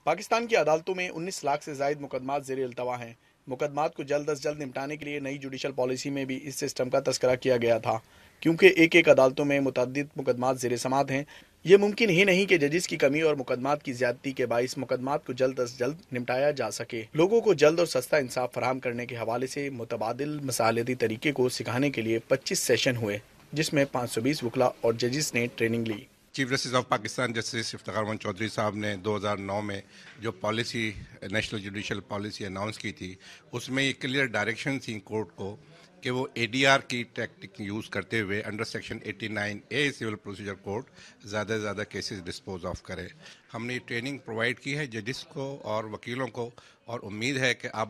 پاکستان کی عدالتوں میں 19 لاکھ سے زائد مقدمات زیر التوا ہیں۔ مقدمات کو جلد از جلد نمٹانے کے لیے نئی جوڈیشل پالیسی میں بھی اس سسٹم کا تذکرہ کیا گیا تھا، کیونکہ ایک عدالتوں میں متعدد مقدمات زیر سماعت ہیں۔ یہ ممکن ہی نہیں کہ ججز کی کمی اور مقدمات کی زیادتی کے باعث مقدمات کو جلد از جلد نمٹایا جا سکے۔ لوگوں کو جلد اور سستا انصاف فراہم کرنے کے حوالے سے متبادل مصالحتی طریقے کو سکھانے کے لیے 25 سیشن ہوئے، جس میں 520 وکلاء اور ججز نے ٹریننگ لی۔ Chief justice of Pakistan justice Iftikhar Muhammad Chaudhry sahab نے 2009 میں جو policy national judicial policy announce کی تھی، اس میں یہ کلیئر ڈائریکشن تھیں کورٹ کو کہ وہ اے ڈی آر کی ٹیکٹک یوز کرتے ہوئے under section 89A civil procedure code زیادہ سے زیادہ کیسز ڈسپوز آف کرے۔ ہم نے یہ ٹریننگ پرووائڈ کی ہے ججز کو اور وکیلوں کو، اور امید ہے کہ اب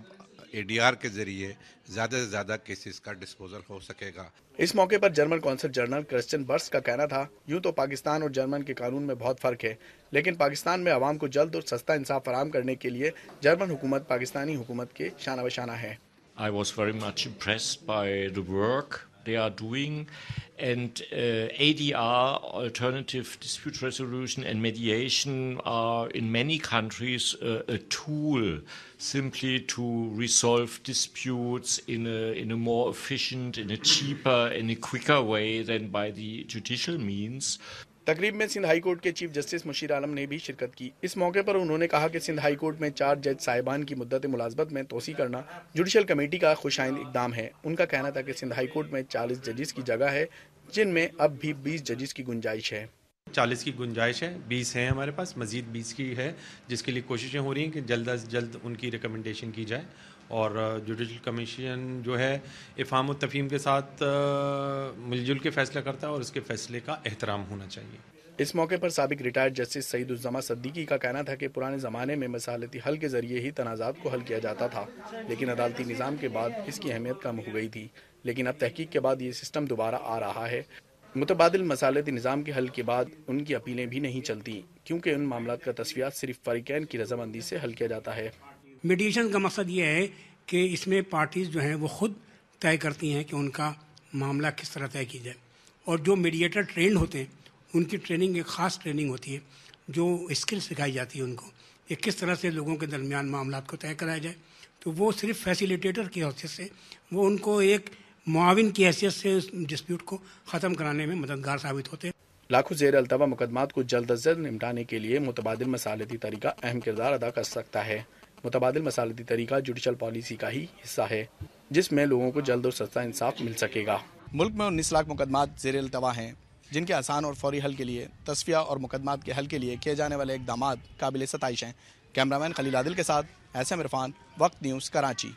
اے ڈی آر کے ذریعے زیادہ سے زیادہ کیسز کا ڈسپوزل ہو سکے گا۔ اس موقع پر جرمن کونسل جنرل کرسچن برس کا کہنا تھا، یوں تو پاکستان اور جرمن کے قانون میں بہت فرق ہے، لیکن پاکستان میں عوام کو جلد اور سستا انصاف فراہم کرنے کے لیے جرمن حکومت پاکستانی حکومت کے شانہ بشانہ ہے۔ I was very much impressed by the work they are doing, and ADR, alternative dispute resolution and mediation, are in many countries a tool simply to resolve disputes in a more efficient, in a cheaper, in a quicker way than by the judicial means. تقریب میں Sindh high court کے chief justice مشیر عالم نے بھی شرکت کی۔ اس موقع پر انہوں نے کہا کہ سندھ ہائی کورٹ میں 4 جج صاحبان کی مدت ملازمت میں توسیع کرنا جوڈیشل کمیٹی کا خوش آئند اقدام ہے۔ ان کا کہنا تھا کہ سندھ ہائی کورٹ میں 40 ججز کی جگہ ہے، جن میں اب بھی 20 ججز کی گنجائش ہے۔ 40 کی گنجائش ہے، 20 ہیں ہمارے پاس، مزید 20 کی ہے، جس کے لیے کوششیں ہو رہی ہیں کہ جلد از جلد ان کی ریکمنڈیشن کی جائے، اور جوڈیشل کمیشن جو ہے افہام و تفہیم کے ساتھ مل جل کے فیصلہ کرتا ہے، اور اس کے فیصلے کا احترام ہونا چاہیے۔ اس موقع پر سابق ریٹائرڈ جسٹس سعید الزما صدیقی کا کہنا تھا کہ پرانے زمانے میں مصالحتی حل کے ذریعے ہی تنازعات کو حل کیا جاتا تھا، لیکن عدالتی نظام کے بعد اس کی اہمیت کم ہو گئی تھی، لیکن اب تحقیق کے بعد یہ سسٹم دوبارہ آ رہا ہے۔ متبادل مصالحتی نظام کے حل کے بعد ان کی اپیلیں بھی نہیں چلتی، کیونکہ ان معاملات کا تصفیہ صرف فریقین کی رضامندی سے حل کیا جاتا ہے۔ میڈیشن کا مقصد یہ ہے کہ اس میں پارٹیز جو ہیں وہ خود طے کرتی ہیں کہ ان کا معاملہ کس طرح طے کی جائے، اور جو میڈیٹر ٹرینڈ ہوتے ہیں ان کی ٹریننگ ایک خاص ٹریننگ ہوتی ہے، جو اسکل سکھائی جاتی ہے ان کو کہ کس طرح سے لوگوں کے درمیان معاملات کو طے کرایا جائے۔ تو وہ صرف فیسیلیٹیٹر کی حیثیت سے، وہ ان کو ایک معاون کی حیثیت سے اس ڈسپیوٹ کو ختم کرانے میں مددگار ثابت ہوتے ہیں۔ لاکھوں زیر التوا مقدمات کو جلد از جلد نمٹانے کے لیے متبادل مصالحتی طریقہ اہم کردار ادا کر سکتا ہے۔ متبادل مصالحتی طریقہ جوڈیشل پالیسی کا ہی حصہ ہے، جس میں لوگوں کو جلد اور سستا انصاف مل سکے گا۔ ملک میں 19 لاکھ مقدمات زیر التوا ہیں، جن کے آسان اور فوری حل کے لیے تصفیہ اور مقدمات کے حل کے لیے کیے جانے والے اقدامات قابل ستائش ہیں۔ کیمرامین خلیل عادل کے ساتھ احسن عرفان، وقت نیوز، کراچی۔